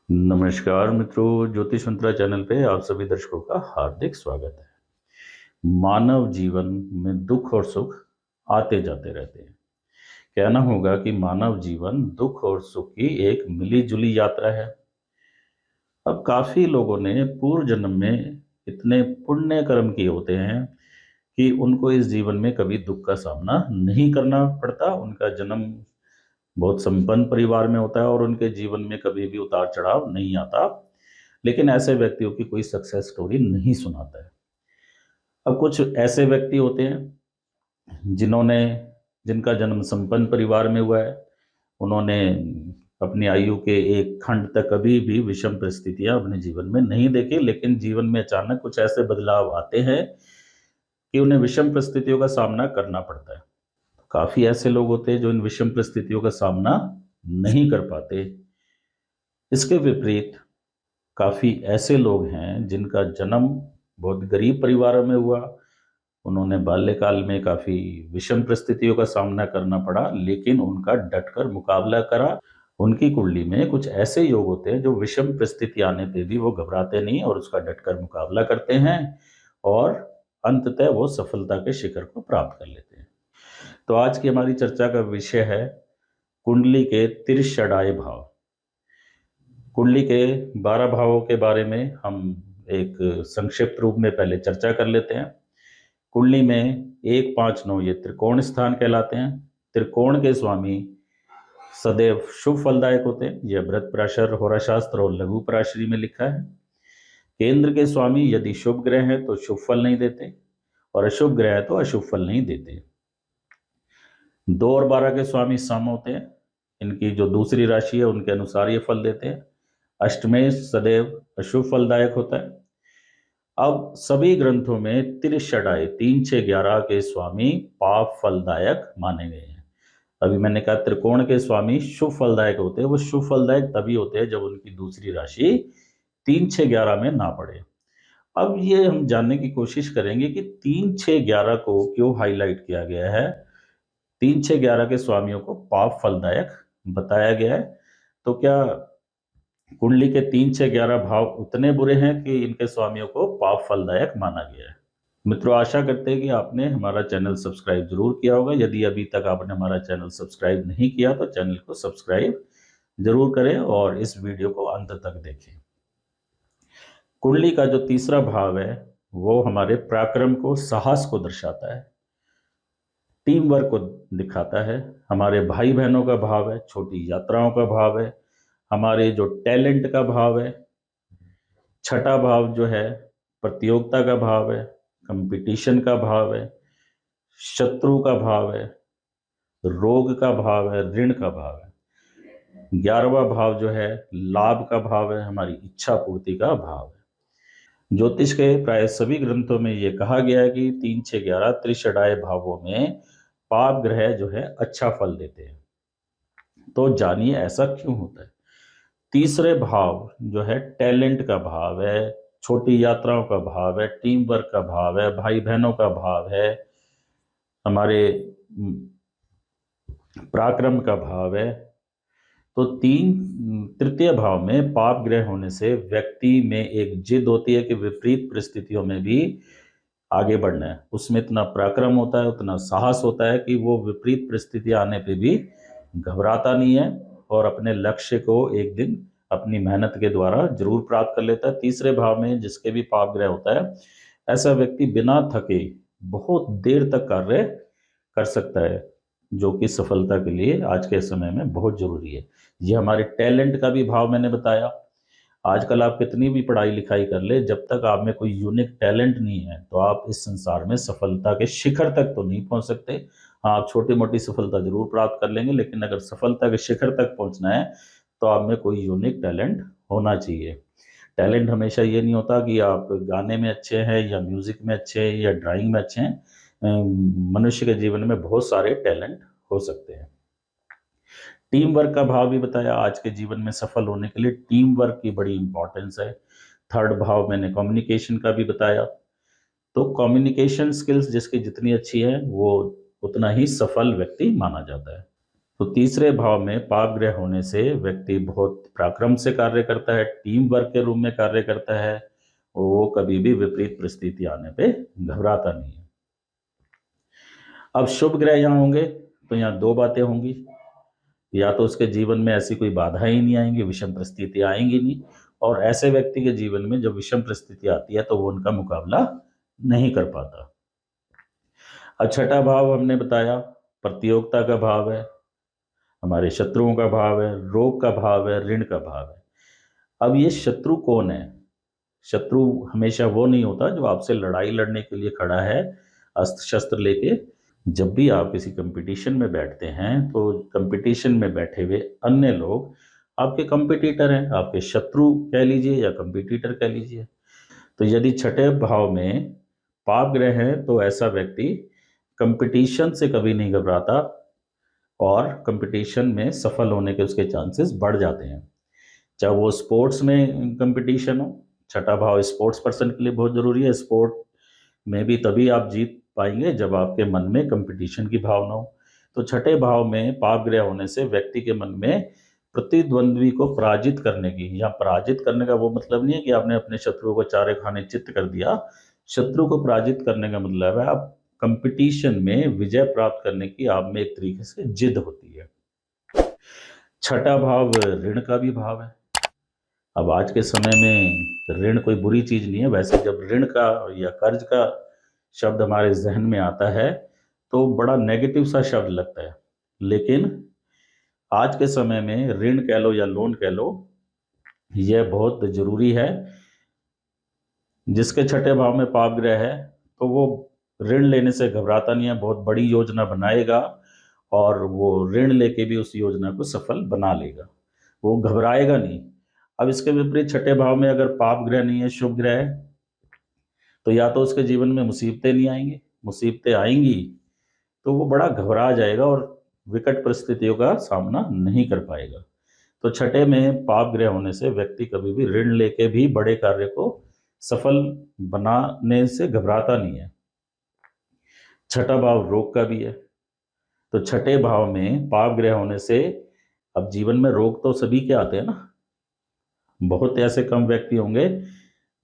नमस्कार मित्रों, ज्योतिष मंत्रा चैनल पे आप सभी दर्शकों का हार्दिक स्वागत है। मानव जीवन में दुख और सुख आते जाते रहते हैं। कहना होगा कि मानव जीवन दुख और सुख की एक मिली जुली यात्रा है। अब काफी लोगों ने पूर्व जन्म में इतने पुण्य कर्म किए होते हैं कि उनको इस जीवन में कभी दुख का सामना नहीं करना पड़ता। उनका जन्म बहुत संपन्न परिवार में होता है और उनके जीवन में कभी भी उतार चढ़ाव नहीं आता। लेकिन ऐसे व्यक्तियों की कोई सक्सेस स्टोरी नहीं सुनाता है। अब कुछ ऐसे व्यक्ति होते हैं जिन्होंने जिनका जन्म संपन्न परिवार में हुआ है। उन्होंने अपनी आयु के एक खंड तक कभी भी विषम परिस्थितियां अपने जीवन में नहीं देखी, लेकिन जीवन में अचानक कुछ ऐसे बदलाव आते हैं कि उन्हें विषम परिस्थितियों का सामना करना पड़ता है। काफी ऐसे लोग होते हैं जो इन विषम परिस्थितियों का सामना नहीं कर पाते। इसके विपरीत काफी ऐसे लोग हैं जिनका जन्म बहुत गरीब परिवारों में हुआ। उन्होंने बाल्यकाल में काफी विषम परिस्थितियों का सामना करना पड़ा, लेकिन उनका डटकर मुकाबला करा। उनकी कुंडली में कुछ ऐसे योग होते हैं जो विषम परिस्थिति आने पे भी वो घबराते नहीं और उसका डटकर मुकाबला करते हैं और अंततः वो सफलता के शिखर को प्राप्त कर लेते हैं। तो आज की हमारी चर्चा का विषय है कुंडली के तिरछड़ाए भाव। कुंडली के 12 भावों के बारे में हम एक संक्षिप्त रूप में पहले चर्चा कर लेते हैं। कुंडली में 1, 5, 9 ये त्रिकोण स्थान कहलाते हैं। त्रिकोण के स्वामी सदैव शुभ फलदायक होते हैं। यह बृहत पराशर होरा शास्त्र और लघु पराशरी में लिखा है। केंद्र के स्वामी यदि शुभ ग्रह हैं तो शुभ फल नहीं देते और अशुभ ग्रह है तो अशुभ फल नहीं देते। 2 और 12 के स्वामी सम होते हैं। इनकी जो दूसरी राशि है उनके अनुसार ये फल देते हैं। अष्टमेश सदैव अशुभ फलदायक होता है। अब सभी ग्रंथों में तिरछड़ाए 3, 6, 11 के स्वामी पाप फलदायक माने गए हैं। अभी मैंने कहा त्रिकोण के स्वामी शुभ फलदायक होते हैं। वो शुभ फलदायक तभी होते हैं जब उनकी दूसरी राशि 3, 6, 11 में ना पड़े। अब ये हम जानने की कोशिश करेंगे कि 3, 6, 11 को क्यों हाईलाइट किया गया है। 3, 6, 11 के स्वामियों को पाप फलदायक बताया गया है। तो क्या कुंडली के 3, 6, 11 भाव उतने बुरे हैं कि इनके स्वामियों को पाप फलदायक माना गया है। मित्रों, आशा करते हैं कि आपने हमारा चैनल सब्सक्राइब जरूर किया होगा। यदि अभी तक आपने हमारा चैनल सब्सक्राइब नहीं किया तो चैनल को सब्सक्राइब जरूर करें और इस वीडियो को अंत तक देखें। कुंडली का जो तीसरा भाव है वो हमारे पराक्रम को, साहस को दर्शाता है, टीम वर्क को दिखाता है। हमारे भाई बहनों का भाव है, छोटी यात्राओं का भाव है, हमारे जो टैलेंट का भाव है। छठा भाव जो है प्रतियोगिता का भाव है, कंपटीशन का भाव है, शत्रु का भाव है, रोग का भाव है, ऋण का भाव है। 11वां भाव जो है लाभ का भाव है, हमारी इच्छा पूर्ति का भाव है। ज्योतिष के प्राय सभी ग्रंथों में यह कहा गया है कि 3, 6, 11 त्रिषडाय भावों में पाप ग्रह जो है अच्छा फल देते हैं। तो जानिए ऐसा क्यों होता है। तीसरे भाव जो है टैलेंट का भाव है, छोटी यात्राओं का भाव है, टीम वर्क का भाव है, भाई बहनों का भाव है, हमारे पराक्रम का भाव है। तो तृतीय भाव में पाप ग्रह होने से व्यक्ति में एक जिद होती है कि विपरीत परिस्थितियों में भी आगे बढ़ना है। उसमें इतना पराक्रम होता है, उतना साहस होता है कि वो विपरीत परिस्थिति आने पे भी घबराता नहीं है और अपने लक्ष्य को एक दिन अपनी मेहनत के द्वारा जरूर प्राप्त कर लेता है। तीसरे भाव में जिसके भी पाप ग्रह होता है, ऐसा व्यक्ति बिना थके बहुत देर तक कार्य कर सकता है, जो कि सफलता के लिए आज के समय में बहुत जरूरी है। ये हमारे टैलेंट का भी भाव मैंने बताया। आजकल आप कितनी भी पढ़ाई लिखाई कर ले, जब तक आप में कोई यूनिक टैलेंट नहीं है तो आप इस संसार में सफलता के शिखर तक तो नहीं पहुंच सकते। हाँ, आप छोटी मोटी सफलता जरूर प्राप्त कर लेंगे, लेकिन अगर सफलता के शिखर तक पहुंचना है तो आप में कोई यूनिक टैलेंट होना चाहिए। टैलेंट हमेशा ये नहीं होता कि आप गाने में अच्छे हैं या म्यूजिक में अच्छे हैं या ड्राइंग में अच्छे हैं। मनुष्य के जीवन में बहुत सारे टैलेंट हो सकते हैं। टीम वर्क का भाव भी बताया। आज के जीवन में सफल होने के लिए टीम वर्क की बड़ी इंपॉर्टेंस है। थर्ड भाव मैंने कम्युनिकेशन का भी बताया। तो कम्युनिकेशन स्किल्स जिसकी जितनी अच्छी है वो उतना ही सफल व्यक्ति माना जाता है। तो तीसरे भाव में पाप ग्रह होने से व्यक्ति बहुत पराक्रम से कार्य करता है, टीम वर्क के रूप में कार्य करता है, और वो कभी भी विपरीत परिस्थिति आने पे घबराता नहीं है। अब शुभ ग्रह यहाँ होंगे तो यहाँ दो बातें होंगी, या तो उसके जीवन में ऐसी कोई बाधा ही नहीं आएंगी, विषम परिस्थिति आएंगी नहीं, और ऐसे व्यक्ति के जीवन में जब विषम परिस्थिति आती है तो वो उनका मुकाबला नहीं कर पाता। अब छठा भाव हमने बताया प्रतियोगिता का भाव है, हमारे शत्रुओं का भाव है, रोग का भाव है, ऋण का भाव है। अब ये शत्रु कौन है? शत्रु हमेशा वो नहीं होता जो आपसे लड़ाई लड़ने के लिए खड़ा है अस्त्र शस्त्र लेके। जब भी आप किसी कंपटीशन में बैठते हैं तो कंपटीशन में बैठे हुए अन्य लोग आपके कंपटीटर हैं, आपके शत्रु कह लीजिए या कंपटीटर कह लीजिए। तो यदि छठे भाव में पाप ग्रह है तो ऐसा व्यक्ति कंपटीशन से कभी नहीं घबराता और कंपटीशन में सफल होने के उसके चांसेस बढ़ जाते हैं। चाहे वो स्पोर्ट्स में कंपटीशन हो, छठा भाव स्पोर्ट्स पर्सन के लिए बहुत जरूरी है। स्पोर्ट में भी तभी आप जीत पाएंगे जब आपके मन में कंपटीशन की भावना हो। तो छठे भाव में पाप ग्रह होने से व्यक्ति के मन में प्रतिद्वंद्वी को पराजित करने की, या पराजित करने का वो मतलब नहीं है कि आपने अपने शत्रुओं को चारे खाने चित्त कर दिया। शत्रु को पराजित करने का मतलब है आप कंपटीशन में विजय प्राप्त करने की आप में एक तरीके से जिद होती है। छठा भाव ऋण का भी भाव है। अब आज के समय में ऋण कोई बुरी चीज नहीं है, वैसे जब ऋण का या कर्ज का शब्द हमारे जहन में आता है तो बड़ा नेगेटिव सा शब्द लगता है, लेकिन आज के समय में ऋण कह लो या लोन कह लो, यह बहुत जरूरी है। जिसके छठे भाव में पाप ग्रह है तो वो ऋण लेने से घबराता नहीं है, बहुत बड़ी योजना बनाएगा और वो ऋण लेके भी उस योजना को सफल बना लेगा, वो घबराएगा नहीं। अब इसके विपरीत छठे भाव में अगर पाप ग्रह नहीं है, शुभ ग्रह है, तो या तो उसके जीवन में मुसीबतें नहीं आएंगी, मुसीबतें आएंगी तो वो बड़ा घबरा जाएगा और विकट परिस्थितियों का सामना नहीं कर पाएगा। तो छठे में पाप ग्रह होने से व्यक्ति कभी भी ऋण लेके भी बड़े कार्य को सफल बनाने से घबराता नहीं है। छठा भाव रोग का भी है, तो छठे भाव में पाप ग्रह होने से अब जीवन में रोग तो सभी के आते हैं ना, बहुत ऐसे कम व्यक्ति होंगे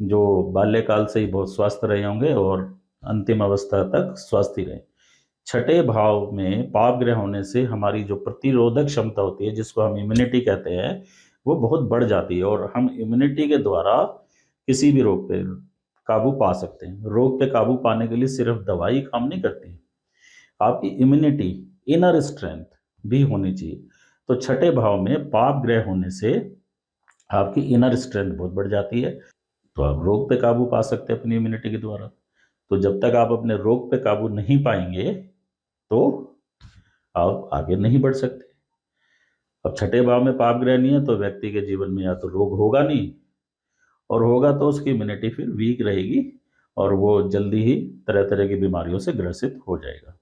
जो बाल्यकाल से ही बहुत स्वस्थ रहे होंगे और अंतिम अवस्था तक स्वस्थ ही रहे। छठे भाव में पाप ग्रह होने से हमारी जो प्रतिरोधक क्षमता होती है, जिसको हम इम्यूनिटी कहते हैं, वो बहुत बढ़ जाती है और हम इम्यूनिटी के द्वारा किसी भी रोग पे काबू पा सकते हैं। रोग पे काबू पाने के लिए सिर्फ दवाई काम नहीं करती, आपकी इम्यूनिटी, इनर स्ट्रेंथ भी होनी चाहिए। तो छठे भाव में पाप ग्रह होने से आपकी इनर स्ट्रेंथ बहुत बढ़ जाती है, तो आप रोग पे काबू पा सकते हैं अपनी इम्यूनिटी के द्वारा। तो जब तक आप अपने रोग पे काबू नहीं पाएंगे तो आप आगे नहीं बढ़ सकते। अब छठे भाव में पाप ग्रह नहीं है तो व्यक्ति के जीवन में या तो रोग होगा नहीं, और होगा तो उसकी इम्यूनिटी फिर वीक रहेगी और वो जल्दी ही तरह तरह की बीमारियों से ग्रसित हो जाएगा।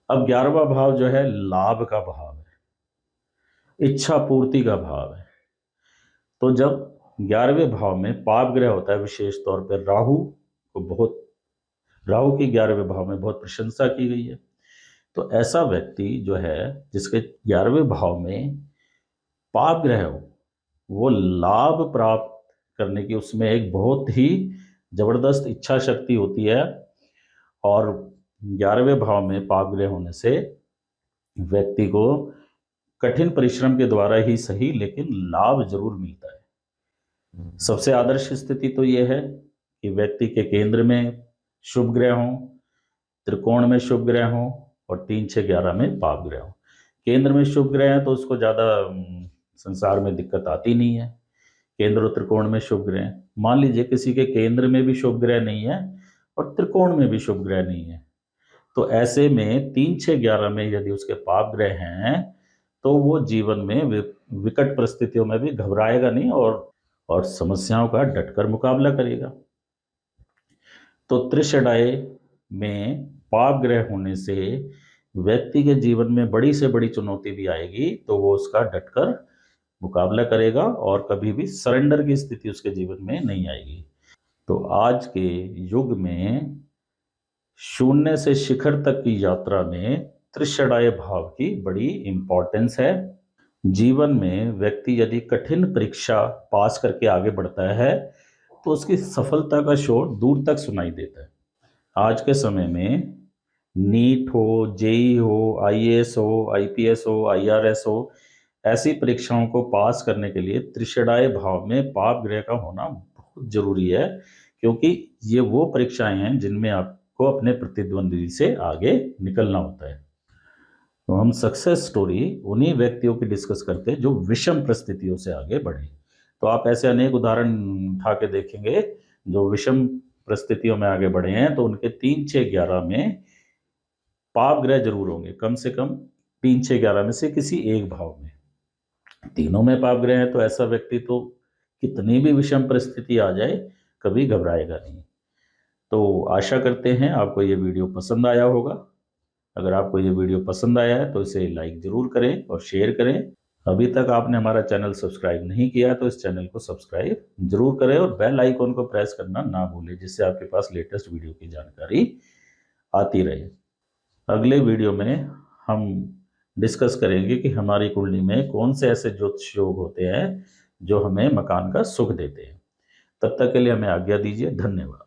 अब 11वां भाव जो है लाभ का भाव है, इच्छा पूर्ति का भाव है। तो जब 11वें भाव में पाप ग्रह होता है, विशेष तौर पर राहु की 11वें भाव में बहुत प्रशंसा की गई है। तो ऐसा व्यक्ति जो है जिसके 11वें भाव में पाप ग्रह हो, वो लाभ प्राप्त करने की उसमें एक बहुत ही जबरदस्त इच्छा शक्ति होती है, और 11वें भाव में पाप ग्रह होने से व्यक्ति को कठिन परिश्रम के द्वारा ही सही लेकिन लाभ जरूर मिलता है। सबसे आदर्श स्थिति तो यह है कि व्यक्ति के केंद्र में शुभ ग्रह हो, त्रिकोण में शुभ ग्रह हो और 3, 6, 11 में पाप ग्रह हो। केंद्र में शुभ ग्रह है तो उसको ज़्यादा संसार में दिक्कत आती नहीं है। केंद्र और त्रिकोण में शुभ ग्रह, मान लीजिए किसी के केंद्र में भी शुभ ग्रह नहीं है और त्रिकोण में भी शुभ ग्रह नहीं है, तो ऐसे में 3, 6, 11 में यदि उसके पाप ग्रह हैं तो वो जीवन में विकट परिस्थितियों में भी घबराएगा नहीं और समस्याओं का डटकर मुकाबला करेगा। तो त्रिषडाय में पाप ग्रह होने से व्यक्ति के जीवन में बड़ी से बड़ी चुनौती भी आएगी तो वो उसका डटकर मुकाबला करेगा और कभी भी सरेंडर की स्थिति उसके जीवन में नहीं आएगी। तो आज के युग में शून्य से शिखर तक की यात्रा में त्रिषणाय भाव की बड़ी इंपॉर्टेंस है। जीवन में व्यक्ति यदि कठिन परीक्षा पास करके आगे बढ़ता है तो उसकी सफलता का शोर दूर तक सुनाई देता है। आज के समय में नीट हो, जेई हो, आईएएस हो, आईपीएस हो, आईआरएस हो, ऐसी परीक्षाओं को पास करने के लिए त्रिषणाय भाव में पाप ग्रह का होना बहुत जरूरी है, क्योंकि ये वो परीक्षाएं हैं जिनमें आपको अपने प्रतिद्वंदी से आगे निकलना होता है। तो हम सक्सेस स्टोरी उन्हीं व्यक्तियों की डिस्कस करते हैं जो विषम परिस्थितियों से आगे बढ़े। तो आप ऐसे अनेक उदाहरण उठा के देखेंगे जो विषम परिस्थितियों में आगे बढ़े हैं, तो उनके 3, 6, 11 में पाप ग्रह जरूर होंगे, कम से कम 3, 6, 11 में से किसी एक भाव में। तीनों में पाप ग्रह है तो ऐसा व्यक्ति तो कितनी भी विषम परिस्थिति आ जाए कभी घबराएगा नहीं। तो आशा करते हैं आपको ये वीडियो पसंद आया होगा। अगर आपको ये वीडियो पसंद आया है तो इसे लाइक जरूर करें और शेयर करें। अभी तक आपने हमारा चैनल सब्सक्राइब नहीं किया तो इस चैनल को सब्सक्राइब जरूर करें और बेल आइकॉन को प्रेस करना ना भूलें, जिससे आपके पास लेटेस्ट वीडियो की जानकारी आती रहे। अगले वीडियो में हम डिस्कस करेंगे कि हमारी कुंडली में कौन से ऐसे ज्योतिष योग होते हैं जो हमें मकान का सुख देते हैं। तब तक के लिए हमें आज्ञा दीजिए। धन्यवाद।